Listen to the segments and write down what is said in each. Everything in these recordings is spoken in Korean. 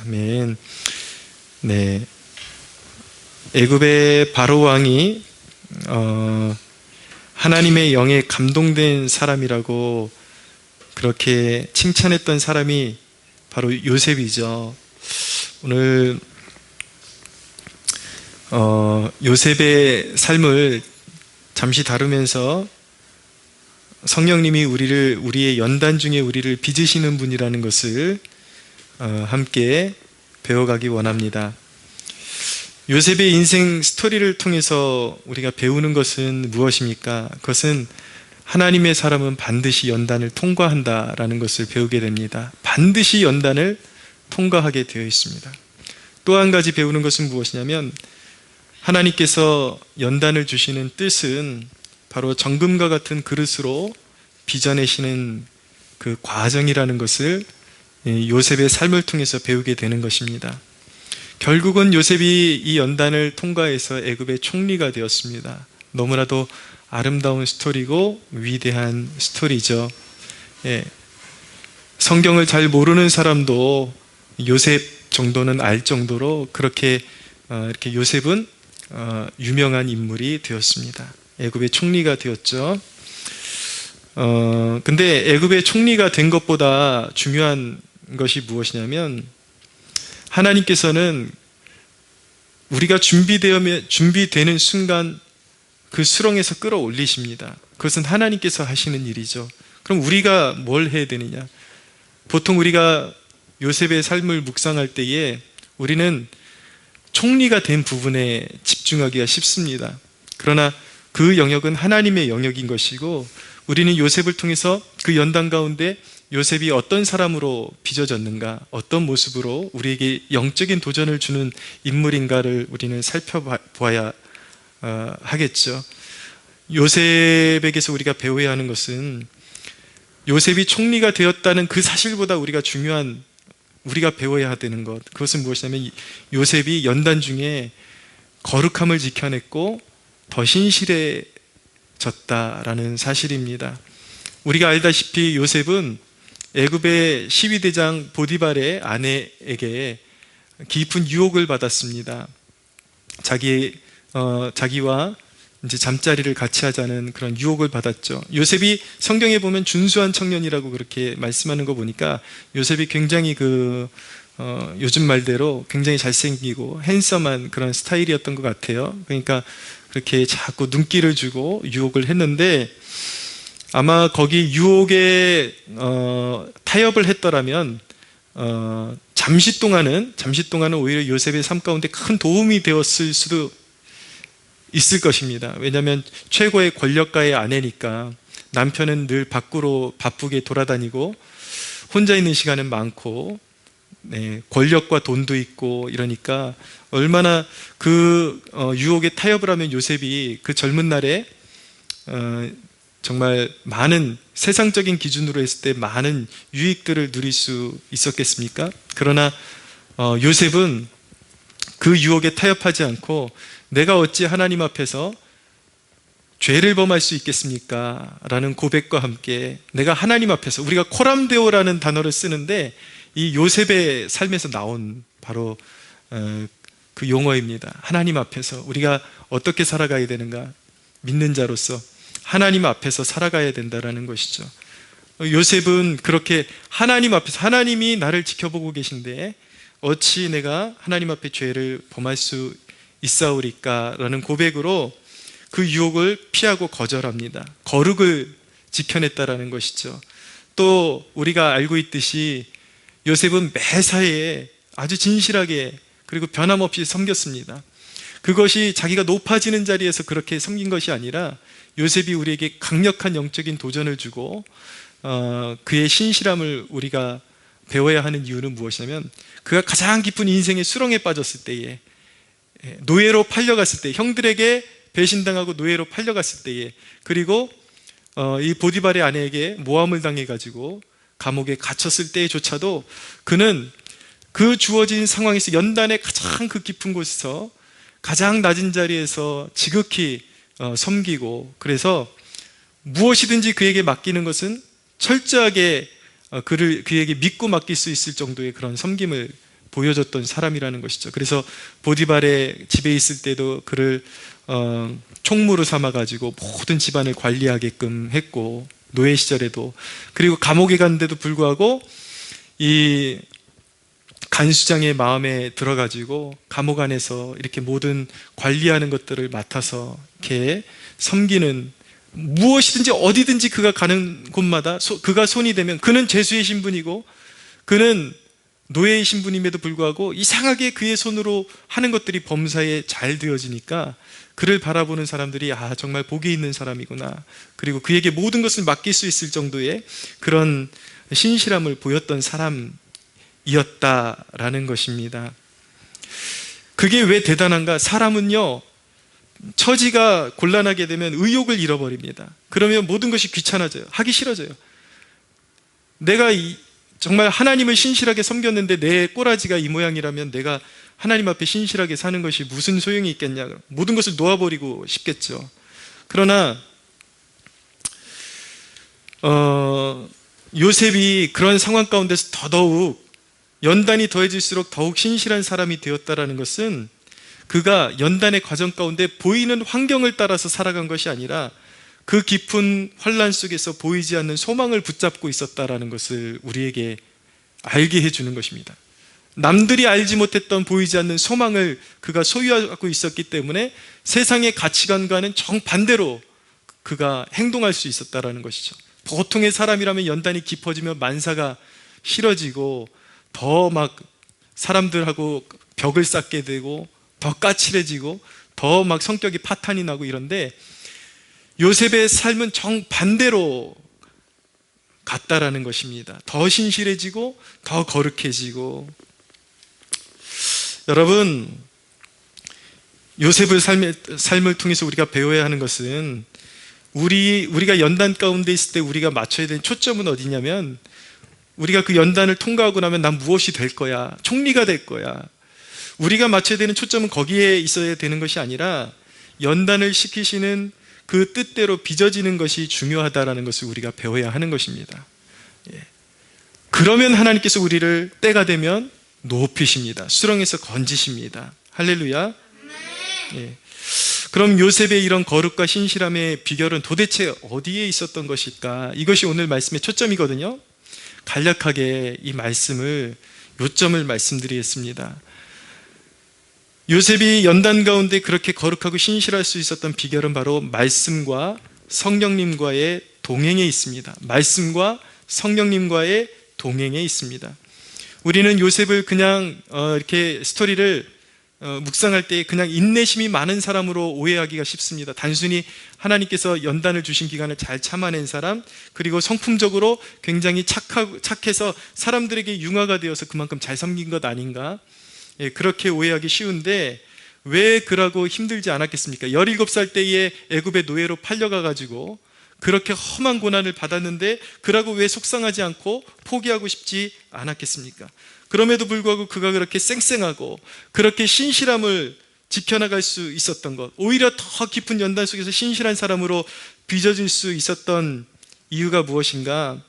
아멘. 네, 애굽의 바로 왕이 하나님의 영에 감동된 사람이라고 그렇게 칭찬했던 사람이 바로 요셉이죠. 오늘 요셉의 삶을 잠시 다루면서 성령님이 우리의 연단 중에 우리를 빚으시는 분이라는 것을 함께 배워가기 원합니다. 요셉의 인생 스토리를 통해서 우리가 배우는 것은 무엇입니까? 그것은 하나님의 사람은 반드시 연단을 통과한다라는 것을 배우게 됩니다. 반드시 연단을 통과하게 되어 있습니다. 또 한 가지 배우는 것은 무엇이냐면 하나님께서 연단을 주시는 뜻은 바로 정금과 같은 그릇으로 빚어내시는 그 과정이라는 것을 요셉의 삶을 통해서 배우게 되는 것입니다. 결국은 요셉이 이 연단을 통과해서 애굽의 총리가 되었습니다. 너무나도 아름다운 스토리고 위대한 스토리죠. 성경을 잘 모르는 사람도 요셉 정도는 알 정도로 그렇게 이렇게 요셉은 유명한 인물이 되었습니다. 애굽의 총리가 되었죠. 근데 애굽의 총리가 된 것보다 중요한 것이 무엇이냐면 하나님께서는 우리가 준비되는 순간 그 수렁에서 끌어올리십니다. 그것은 하나님께서 하시는 일이죠. 그럼 우리가 뭘 해야 되느냐? 보통 우리가 요셉의 삶을 묵상할 때에 우리는 총리가 된 부분에 집중하기가 쉽습니다. 그러나 그 영역은 하나님의 영역인 것이고 우리는 요셉을 통해서 그 연단 가운데 요셉이 어떤 사람으로 빚어졌는가, 어떤 모습으로 우리에게 영적인 도전을 주는 인물인가를 우리는 살펴봐야 하겠죠. 요셉에게서 우리가 배워야 하는 것은 요셉이 총리가 되었다는 그 사실보다 우리가 배워야 되는 것, 그것은 무엇이냐면 요셉이 연단 중에 거룩함을 지켜냈고 더 신실해졌다라는 사실입니다. 우리가 알다시피 요셉은 애굽의 시위대장 보디발의 아내에게 깊은 유혹을 받았습니다. 자기와 이제 잠자리를 같이 하자는 그런 유혹을 받았죠. 요셉이 성경에 보면 준수한 청년이라고 그렇게 말씀하는 거 보니까 요셉이 굉장히 요즘 말대로 굉장히 잘생기고 핸섬한 그런 스타일이었던 것 같아요. 그러니까 그렇게 자꾸 눈길을 주고 유혹을 했는데 아마 거기 유혹에 타협을 했더라면 잠시 동안은 오히려 요셉의 삶 가운데 큰 도움이 되었을 수도 있을 것입니다. 왜냐하면 최고의 권력가의 아내니까 남편은 늘 밖으로 바쁘게 돌아다니고 혼자 있는 시간은 많고 권력과 돈도 있고 이러니까 얼마나 그 유혹에 타협을 하면 요셉이 그 젊은 날에 정말 많은 세상적인 기준으로 했을 때 많은 유익들을 누릴 수 있었겠습니까? 그러나 요셉은 그 유혹에 타협하지 않고 내가 어찌 하나님 앞에서 죄를 범할 수 있겠습니까? 라는 고백과 함께 내가 하나님 앞에서, 우리가 코람데오라는 단어를 쓰는데 이 요셉의 삶에서 나온 바로 그 용어입니다. 하나님 앞에서 우리가 어떻게 살아가야 되는가? 믿는 자로서 하나님 앞에서 살아가야 된다라는 것이죠. 요셉은 그렇게 하나님 앞에서, 하나님이 나를 지켜보고 계신데 어찌 내가 하나님 앞에 죄를 범할 수 있사오리까? 라는 고백으로 그 유혹을 피하고 거절합니다. 거룩을 지켜냈다라는 것이죠. 또 우리가 알고 있듯이 요셉은 매사에 아주 진실하게 그리고 변함없이 섬겼습니다. 그것이 자기가 높아지는 자리에서 그렇게 섬긴 것이 아니라 요셉이 우리에게 강력한 영적인 도전을 주고 그의 신실함을 우리가 배워야 하는 이유는 무엇이냐면 그가 가장 깊은 인생의 수렁에 빠졌을 때에, 노예로 팔려갔을 때, 형들에게 배신당하고 노예로 팔려갔을 때에, 그리고 이 보디발의 아내에게 모함을 당해가지고 감옥에 갇혔을 때조차도 그는 그 주어진 상황에서 연단의 가장 그 깊은 곳에서 가장 낮은 자리에서 지극히 섬기고, 그래서 무엇이든지 그에게 맡기는 것은 철저하게 그에게 믿고 맡길 수 있을 정도의 그런 섬김을 보여줬던 사람이라는 것이죠. 그래서 보디발의 집에 있을 때도 그를 총무로 삼아가지고 모든 집안을 관리하게끔 했고, 노예 시절에도, 그리고 감옥에 갔는데도 불구하고 이 간수장의 마음에 들어가지고 감옥 안에서 이렇게 모든 관리하는 것들을 맡아서 이렇게 섬기는, 무엇이든지 어디든지 그가 가는 곳마다 그가 손이 되면, 그는 죄수의 신분이고 그는 노예의 신분임에도 불구하고 이상하게 그의 손으로 하는 것들이 범사에 잘 되어지니까 그를 바라보는 사람들이 정말 복이 있는 사람이구나, 그리고 그에게 모든 것을 맡길 수 있을 정도의 그런 신실함을 보였던 사람이었다라는 것입니다. 그게 왜 대단한가? 사람은요, 처지가 곤란하게 되면 의욕을 잃어버립니다. 그러면 모든 것이 귀찮아져요. 하기 싫어져요. 내가 정말 하나님을 신실하게 섬겼는데 내 꼬라지가 이 모양이라면 내가 하나님 앞에 신실하게 사는 것이 무슨 소용이 있겠냐. 모든 것을 놓아버리고 싶겠죠. 그러나 요셉이 그런 상황 가운데서 더더욱 연단이 더해질수록 더욱 신실한 사람이 되었다라는 것은 그가 연단의 과정 가운데 보이는 환경을 따라서 살아간 것이 아니라 그 깊은 환란 속에서 보이지 않는 소망을 붙잡고 있었다라는 것을 우리에게 알게 해주는 것입니다. 남들이 알지 못했던 보이지 않는 소망을 그가 소유하고 있었기 때문에 세상의 가치관과는 정반대로 그가 행동할 수 있었다라는 것이죠. 보통의 사람이라면 연단이 깊어지면 만사가 싫어지고 더 막 사람들하고 벽을 쌓게 되고 더 까칠해지고 더 막 성격이 파탄이 나고 이런데, 요셉의 삶은 정반대로 같다라는 것입니다. 더 신실해지고 더 거룩해지고. 여러분, 요셉의 삶을 통해서 우리가 배워야 하는 것은, 우리가 연단 가운데 있을 때 우리가 맞춰야 되는 초점은 어디냐면, 우리가 그 연단을 통과하고 나면 난 무엇이 될 거야, 총리가 될 거야, 우리가 맞춰야 되는 초점은 거기에 있어야 되는 것이 아니라 연단을 시키시는 그 뜻대로 빚어지는 것이 중요하다라는 것을 우리가 배워야 하는 것입니다. 그러면 하나님께서 우리를 때가 되면 높이십니다. 수렁에서 건지십니다. 할렐루야. 그럼 요셉의 이런 거룩과 신실함의 비결은 도대체 어디에 있었던 것일까? 이것이 오늘 말씀의 초점이거든요. 간략하게 이 말씀을, 요점을 말씀드리겠습니다. 요셉이 연단 가운데 그렇게 거룩하고 신실할 수 있었던 비결은 바로 말씀과 성령님과의 동행에 있습니다. 말씀과 성령님과의 동행에 있습니다. 우리는 요셉을 그냥 이렇게 스토리를 묵상할 때 그냥 인내심이 많은 사람으로 오해하기가 쉽습니다. 단순히 하나님께서 연단을 주신 기간을 잘 참아낸 사람, 그리고 성품적으로 굉장히 착해서 사람들에게 융화가 되어서 그만큼 잘 섬긴 것 아닌가, 그렇게 오해하기 쉬운데, 왜 그러고 힘들지 않았겠습니까? 17살 때에 애굽의 노예로 팔려가가지고 그렇게 험한 고난을 받았는데 그러고 왜 속상하지 않고 포기하고 싶지 않았겠습니까? 그럼에도 불구하고 그가 그렇게 쌩쌩하고 그렇게 신실함을 지켜나갈 수 있었던 것, 오히려 더 깊은 연단 속에서 신실한 사람으로 빚어질 수 있었던 이유가 무엇인가?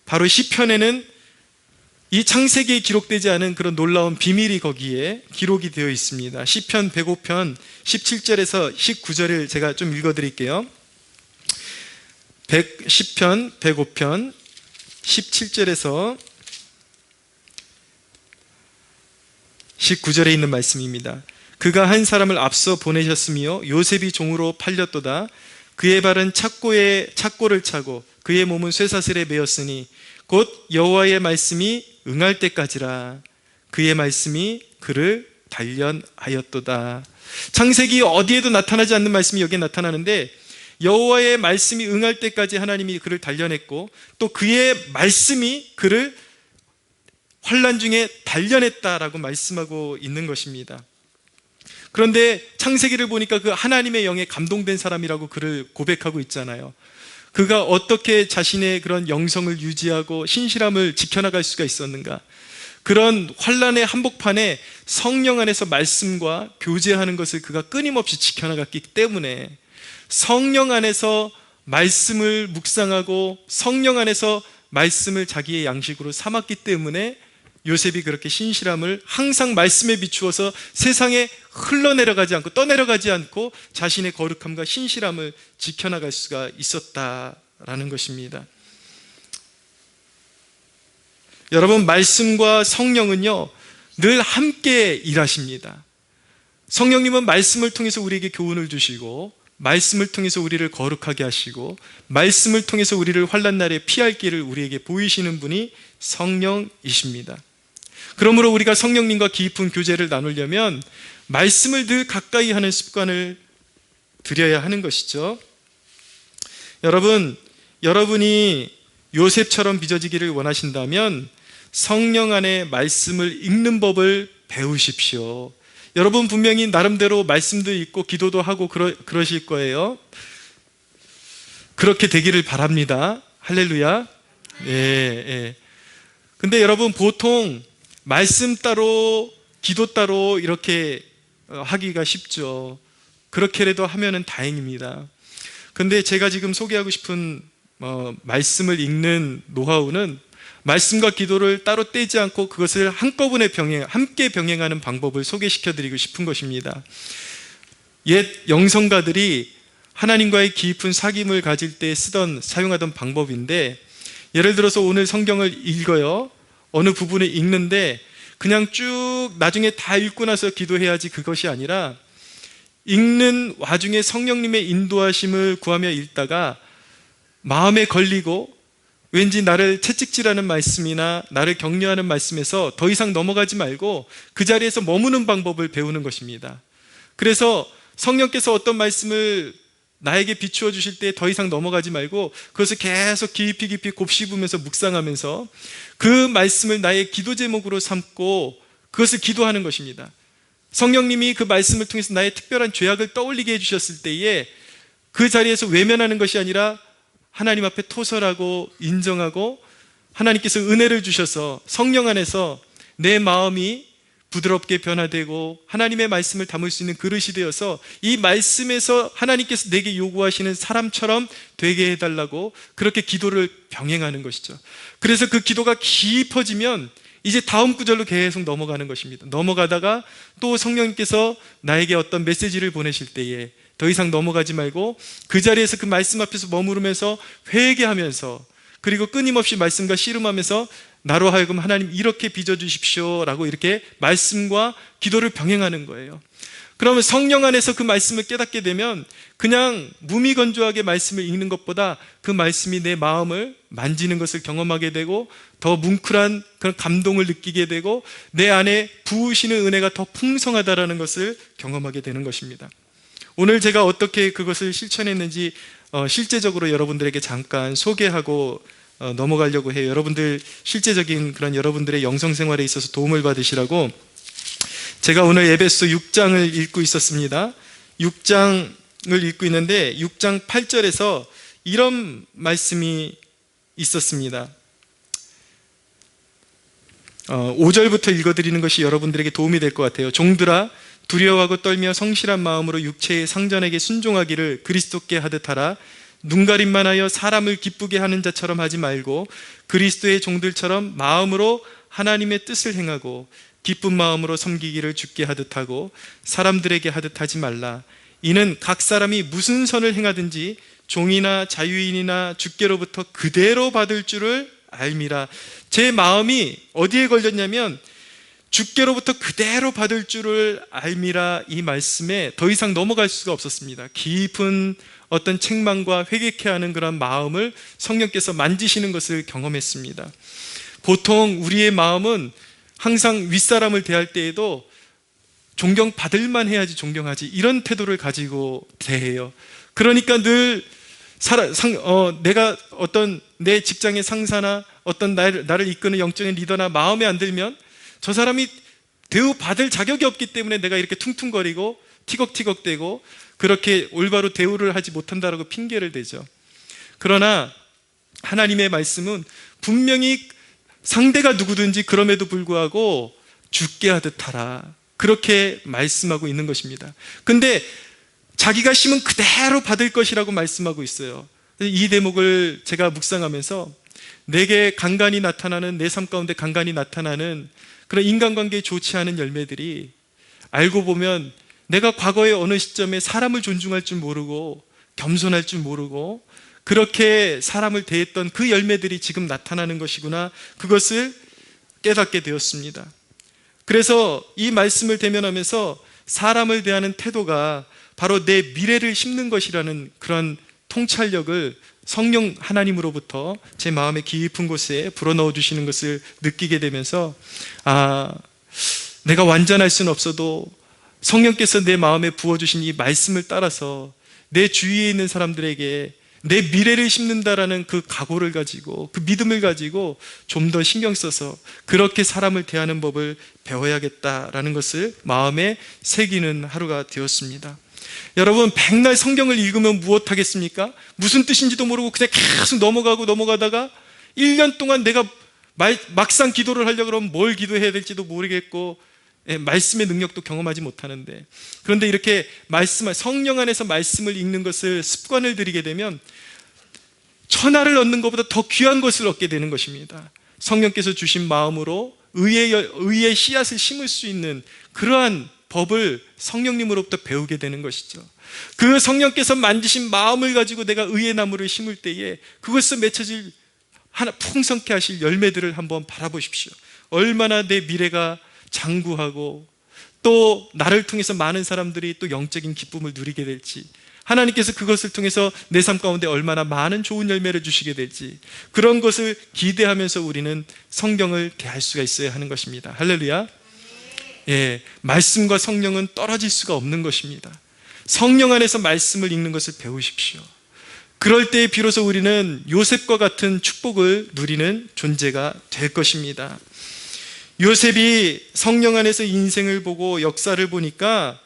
바로 시편에는 이 창세기에 기록되지 않은 그런 놀라운 비밀이 거기에 기록이 되어 있습니다. 시편 105편 17절에서 19절을 제가 좀 읽어드릴게요. 시편 105편 17절에서 19절에 있는 말씀입니다. 그가 한 사람을 앞서 보내셨으며 요셉이 종으로 팔렸도다. 그의 발은 착고를 차고 그의 몸은 쇠사슬에 매였으니 곧 여호와의 말씀이 응할 때까지라. 그의 말씀이 그를 단련하였도다. 창세기 어디에도 나타나지 않는 말씀이 여기에 나타나는데, 여호와의 말씀이 응할 때까지 하나님이 그를 단련했고, 또 그의 말씀이 그를 환난 중에 단련했다라고 말씀하고 있는 것입니다. 그런데 창세기를 보니까 그 하나님의 영에 감동된 사람이라고 그를 고백하고 있잖아요. 그가 어떻게 자신의 그런 영성을 유지하고 신실함을 지켜나갈 수가 있었는가? 그런 환난의 한복판에 성령 안에서 말씀과 교제하는 것을 그가 끊임없이 지켜나갔기 때문에, 성령 안에서 말씀을 묵상하고 성령 안에서 말씀을 자기의 양식으로 삼았기 때문에 요셉이 그렇게 신실함을 항상 말씀에 비추어서 세상에 흘러내려가지 않고 떠내려가지 않고 자신의 거룩함과 신실함을 지켜나갈 수가 있었다라는 것입니다. 여러분, 말씀과 성령은요 늘 함께 일하십니다. 성령님은 말씀을 통해서 우리에게 교훈을 주시고, 말씀을 통해서 우리를 거룩하게 하시고, 말씀을 통해서 우리를 환난 날에 피할 길을 우리에게 보이시는 분이 성령이십니다. 그러므로 우리가 성령님과 깊은 교제를 나누려면 말씀을 늘 가까이 하는 습관을 들여야 하는 것이죠. 여러분이 요셉처럼 빚어지기를 원하신다면 성령 안에 말씀을 읽는 법을 배우십시오. 여러분 분명히 나름대로 말씀도 읽고 기도도 하고 그러실 거예요. 그렇게 되기를 바랍니다. 할렐루야. 예. 근데 여러분, 보통 말씀 따로 기도 따로 이렇게 하기가 쉽죠. 그렇게라도 하면은 다행입니다. 근데 제가 지금 소개하고 싶은 말씀을 읽는 노하우는 말씀과 기도를 따로 떼지 않고 그것을 한꺼번에 함께 병행하는 방법을 소개시켜드리고 싶은 것입니다. 옛 영성가들이 하나님과의 깊은 사귐을 가질 때 사용하던 방법인데, 예를 들어서 오늘 성경을 읽어요. 어느 부분을 읽는데 그냥 쭉 나중에 다 읽고 나서 기도해야지, 그것이 아니라 읽는 와중에 성령님의 인도하심을 구하며 읽다가 마음에 걸리고 왠지 나를 채찍질하는 말씀이나 나를 격려하는 말씀에서 더 이상 넘어가지 말고 그 자리에서 머무는 방법을 배우는 것입니다. 그래서 성령께서 어떤 말씀을 나에게 비추어 주실 때 더 이상 넘어가지 말고 그것을 계속 깊이 곱씹으면서 묵상하면서 그 말씀을 나의 기도 제목으로 삼고 그것을 기도하는 것입니다. 성령님이 그 말씀을 통해서 나의 특별한 죄악을 떠올리게 해주셨을 때에 그 자리에서 외면하는 것이 아니라 하나님 앞에 토설하고 인정하고, 하나님께서 은혜를 주셔서 성령 안에서 내 마음이 부드럽게 변화되고 하나님의 말씀을 담을 수 있는 그릇이 되어서 이 말씀에서 하나님께서 내게 요구하시는 사람처럼 되게 해달라고 그렇게 기도를 병행하는 것이죠. 그래서 그 기도가 깊어지면 이제 다음 구절로 계속 넘어가는 것입니다. 넘어가다가 또 성령님께서 나에게 어떤 메시지를 보내실 때에 더 이상 넘어가지 말고 그 자리에서 그 말씀 앞에서 머무르면서 회개하면서, 그리고 끊임없이 말씀과 씨름하면서 나로 하여금 하나님 이렇게 빚어주십시오 라고 이렇게 말씀과 기도를 병행하는 거예요. 그러면 성령 안에서 그 말씀을 깨닫게 되면 그냥 무미건조하게 말씀을 읽는 것보다 그 말씀이 내 마음을 만지는 것을 경험하게 되고 더 뭉클한 그런 감동을 느끼게 되고 내 안에 부으시는 은혜가 더 풍성하다라는 것을 경험하게 되는 것입니다. 오늘 제가 어떻게 그것을 실천했는지 실제적으로 여러분들에게 잠깐 소개하고 넘어가려고 해요. 여러분들 실제적인 그런 여러분들의 영성생활에 있어서 도움을 받으시라고 제가 오늘 에베소 6장을 읽고 있었습니다. 6장을 읽고 있는데 6장 8절에서 이런 말씀이 있었습니다. 5절부터 읽어드리는 것이 여러분들에게 도움이 될 것 같아요. 종들아, 두려워하고 떨며 성실한 마음으로 육체의 상전에게 순종하기를 그리스도께 하듯 하라. 눈가림만 하여 사람을 기쁘게 하는 자처럼 하지 말고 그리스도의 종들처럼 마음으로 하나님의 뜻을 행하고 기쁜 마음으로 섬기기를 주께 하듯 하고 사람들에게 하듯 하지 말라. 이는 각 사람이 무슨 선을 행하든지 종이나 자유인이나 주께로부터 그대로 받을 줄을 알미라. 제 마음이 어디에 걸렸냐면 주께로부터 그대로 받을 줄을 알미라, 이 말씀에 더 이상 넘어갈 수가 없었습니다. 깊은 어떤 책망과 회개케 하는 그런 마음을 성령께서 만지시는 것을 경험했습니다. 보통 우리의 마음은 항상 윗사람을 대할 때에도 존경받을만 해야지 존경하지, 이런 태도를 가지고 대해요. 그러니까 늘 내가 어떤 내 직장의 상사나 어떤 나를 이끄는 영적인 리더나 마음에 안 들면 저 사람이 대우받을 자격이 없기 때문에 내가 이렇게 퉁퉁거리고 티격태격대고 그렇게 올바로 대우를 하지 못한다라고 핑계를 대죠. 그러나 하나님의 말씀은 분명히 상대가 누구든지 그럼에도 불구하고 죽게 하듯 하라, 그렇게 말씀하고 있는 것입니다. 근데 자기가 심은 그대로 받을 것이라고 말씀하고 있어요. 이 대목을 제가 묵상하면서 내게 간간히 나타나는, 내 삶 가운데 간간히 나타나는 그런 인간관계에 좋지 않은 열매들이 알고 보면 내가 과거의 어느 시점에 사람을 존중할 줄 모르고 겸손할 줄 모르고 그렇게 사람을 대했던 그 열매들이 지금 나타나는 것이구나, 그것을 깨닫게 되었습니다. 그래서 이 말씀을 대면하면서 사람을 대하는 태도가 바로 내 미래를 심는 것이라는 그런 통찰력을 성령 하나님으로부터 제 마음의 깊은 곳에 불어넣어 주시는 것을 느끼게 되면서, 내가 완전할 수는 없어도 성령께서 내 마음에 부어주신 이 말씀을 따라서 내 주위에 있는 사람들에게 내 미래를 심는다라는 그 각오를 가지고, 그 믿음을 가지고 좀 더 신경 써서 그렇게 사람을 대하는 법을 배워야겠다라는 것을 마음에 새기는 하루가 되었습니다. 여러분, 백날 성경을 읽으면 무엇하겠습니까? 무슨 뜻인지도 모르고 그냥 계속 넘어가다가 1년 동안 내가 막상 기도를 하려고 그러면 뭘 기도해야 될지도 모르겠고, 말씀의 능력도 경험하지 못하는데, 그런데 이렇게 성령 안에서 말씀을 읽는 것을 습관을 들이게 되면 천하를 얻는 것보다 더 귀한 것을 얻게 되는 것입니다. 성령께서 주신 마음으로 의의 씨앗을 심을 수 있는 그러한 법을 성령님으로부터 배우게 되는 것이죠. 그 성령께서 만지신 마음을 가지고 내가 의의 나무를 심을 때에 그것을 맺혀질 풍성케 하실 열매들을 한번 바라보십시오. 얼마나 내 미래가 장구하고 또 나를 통해서 많은 사람들이 또 영적인 기쁨을 누리게 될지, 하나님께서 그것을 통해서 내 삶 가운데 얼마나 많은 좋은 열매를 주시게 될지, 그런 것을 기대하면서 우리는 성경을 대할 수가 있어야 하는 것입니다. 할렐루야. 말씀과 성령은 떨어질 수가 없는 것입니다. 성령 안에서 말씀을 읽는 것을 배우십시오. 그럴 때 비로소 우리는 요셉과 같은 축복을 누리는 존재가 될 것입니다. 요셉이 성령 안에서 인생을 보고 역사를 보니까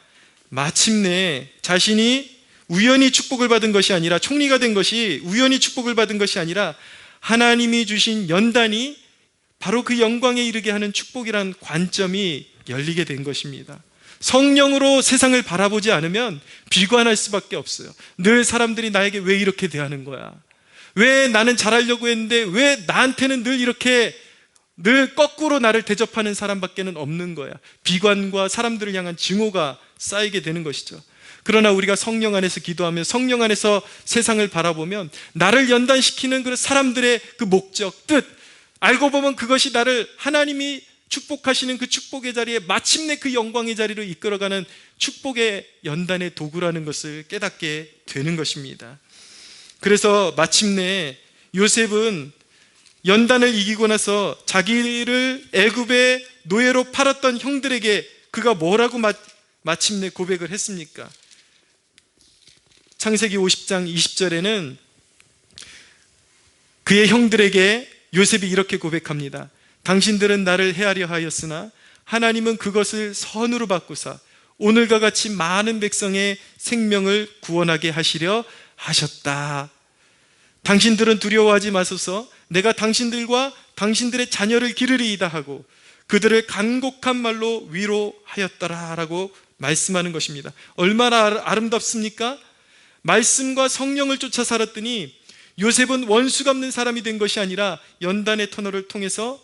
마침내 자신이 우연히 축복을 받은 것이 아니라, 총리가 된 것이 우연히 축복을 받은 것이 아니라 하나님이 주신 연단이 바로 그 영광에 이르게 하는 축복이란 관점이 열리게 된 것입니다. 성령으로 세상을 바라보지 않으면 비관할 수밖에 없어요. 늘 사람들이 나에게 왜 이렇게 대하는 거야? 왜 나는 잘하려고 했는데 왜 나한테는 늘 거꾸로 나를 대접하는 사람밖에는 없는 거야. 비관과 사람들을 향한 증오가 쌓이게 되는 것이죠. 그러나 우리가 성령 안에서 기도하면, 성령 안에서 세상을 바라보면 나를 연단시키는 그 사람들의 그 목적, 뜻, 알고 보면 그것이 나를 하나님이 축복하시는 그 축복의 자리에, 마침내 그 영광의 자리로 이끌어가는 축복의 연단의 도구라는 것을 깨닫게 되는 것입니다. 그래서 마침내 요셉은 연단을 이기고 나서 자기를 애굽의 노예로 팔았던 형들에게 그가 뭐라고 마침내 고백을 했습니까? 창세기 50장 20절에는 그의 형들에게 요셉이 이렇게 고백합니다. 당신들은 나를 해하려 하였으나 하나님은 그것을 선으로 바꾸사 오늘과 같이 많은 백성의 생명을 구원하게 하시려 하셨다. 당신들은 두려워하지 마소서. 내가 당신들과 당신들의 자녀를 기르리이다 하고 그들을 간곡한 말로 위로하였더라 라고 말씀하는 것입니다. 얼마나 아름답습니까? 말씀과 성령을 쫓아 살았더니 요셉은 원수 갚는 사람이 된 것이 아니라 연단의 터널을 통해서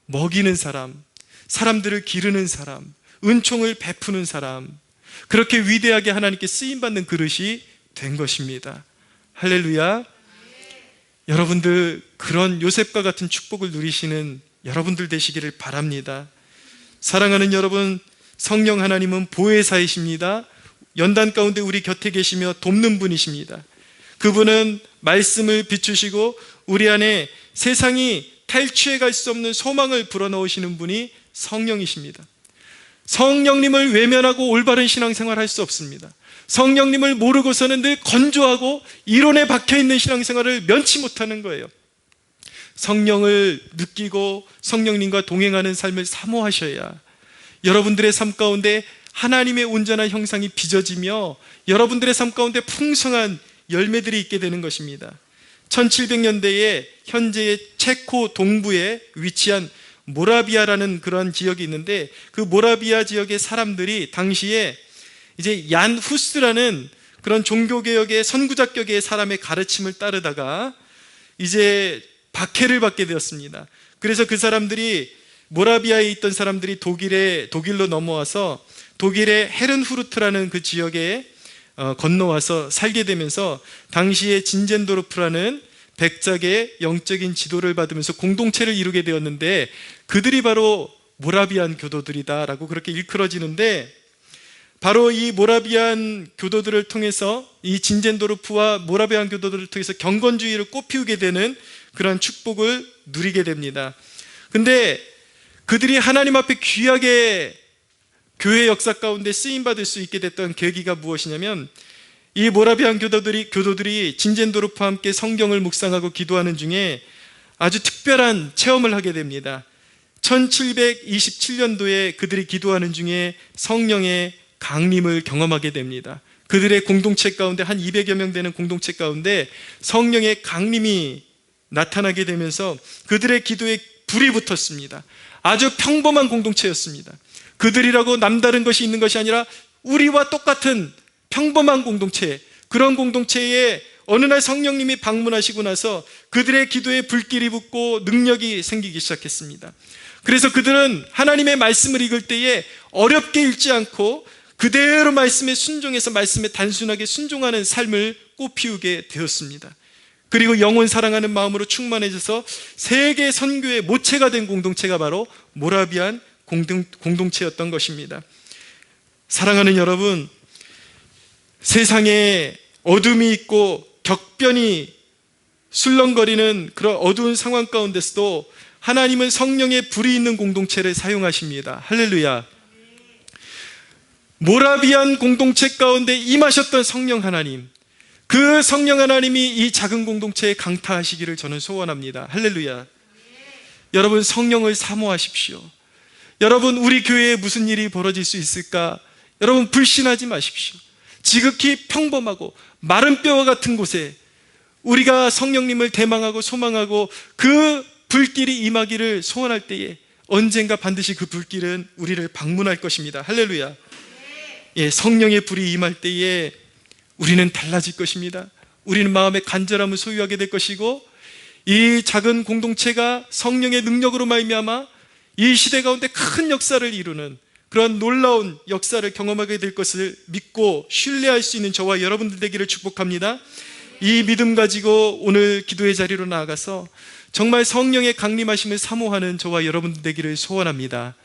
먹이는 사람, 사람들을 기르는 사람, 은총을 베푸는 사람, 그렇게 위대하게 하나님께 쓰임받는 그릇이 된 것입니다. 할렐루야. 여러분들 그런 요셉과 같은 축복을 누리시는 여러분들 되시기를 바랍니다. 사랑하는 여러분, 성령 하나님은 보혜사이십니다. 연단 가운데 우리 곁에 계시며 돕는 분이십니다. 그분은 말씀을 비추시고 우리 안에 세상이 탈취해 갈 수 없는 소망을 불어넣으시는 분이 성령이십니다. 성령님을 외면하고 올바른 신앙생활 할 수 없습니다. 성령님을 모르고서는 늘 건조하고 이론에 박혀있는 신앙생활을 면치 못하는 거예요. 성령을 느끼고 성령님과 동행하는 삶을 사모하셔야 여러분들의 삶 가운데 하나님의 온전한 형상이 빚어지며 여러분들의 삶 가운데 풍성한 열매들이 있게 되는 것입니다. 1700년대에 현재의 체코 동부에 위치한 모라비아라는 그런 지역이 있는데, 그 모라비아 지역의 사람들이 당시에 이제 얀 후스라는 그런 종교개혁의 선구자격의 사람의 가르침을 따르다가 이제 박해를 받게 되었습니다. 그래서 그 사람들이, 모라비아에 있던 사람들이 독일로 넘어와서 독일의 헤른후르트라는 그 지역에 건너와서 살게 되면서 당시에 진젠도르프라는 백작의 영적인 지도를 받으면서 공동체를 이루게 되었는데, 그들이 바로 모라비안 교도들이다라고 그렇게 일컬어지는데, 바로 이 모라비안 교도들을 통해서, 이 진젠도르프와 모라비안 교도들을 통해서 경건주의를 꽃피우게 되는 그런 축복을 누리게 됩니다. 근데 그들이 하나님 앞에 귀하게 교회 역사 가운데 쓰임받을 수 있게 됐던 계기가 무엇이냐면, 이 모라비안 교도들이 진젠도르프와 함께 성경을 묵상하고 기도하는 중에 아주 특별한 체험을 하게 됩니다. 1727년도에 그들이 기도하는 중에 성령의 강림을 경험하게 됩니다. 그들의 공동체 가운데, 한 200여 명 되는 공동체 가운데 성령의 강림이 나타나게 되면서 그들의 기도에 불이 붙었습니다. 아주 평범한 공동체였습니다. 그들이라고 남다른 것이 있는 것이 아니라 우리와 똑같은 평범한 공동체, 그런 공동체에 어느 날 성령님이 방문하시고 나서 그들의 기도에 불길이 붙고 능력이 생기기 시작했습니다. 그래서 그들은 하나님의 말씀을 읽을 때에 어렵게 읽지 않고 그대로 말씀에 순종해서 말씀에 단순하게 순종하는 삶을 꽃피우게 되었습니다. 그리고 영혼 사랑하는 마음으로 충만해져서 세계 선교의 모체가 된 공동체가 바로 모라비안 공동체였던 것입니다. 사랑하는 여러분, 세상에 어둠이 있고 격변이 술렁거리는 그런 어두운 상황 가운데서도 하나님은 성령의 불이 있는 공동체를 사용하십니다. 할렐루야. 모라비안 공동체 가운데 임하셨던 성령 하나님, 그 성령 하나님이 이 작은 공동체에 강타하시기를 저는 소원합니다. 할렐루야. 여러분, 성령을 사모하십시오. 여러분, 우리 교회에 무슨 일이 벌어질 수 있을까? 여러분, 불신하지 마십시오. 지극히 평범하고 마른 뼈와 같은 곳에 우리가 성령님을 대망하고 소망하고 그 불길이 임하기를 소원할 때에 언젠가 반드시 그 불길은 우리를 방문할 것입니다. 할렐루야. 예, 성령의 불이 임할 때에 우리는 달라질 것입니다. 우리는 마음의 간절함을 소유하게 될 것이고, 이 작은 공동체가 성령의 능력으로 말미암아 이 시대 가운데 큰 역사를 이루는 그런 놀라운 역사를 경험하게 될 것을 믿고 신뢰할 수 있는 저와 여러분들 되기를 축복합니다. 이 믿음 가지고 오늘 기도의 자리로 나아가서 정말 성령의 강림하심을 사모하는 저와 여러분들 되기를 소원합니다.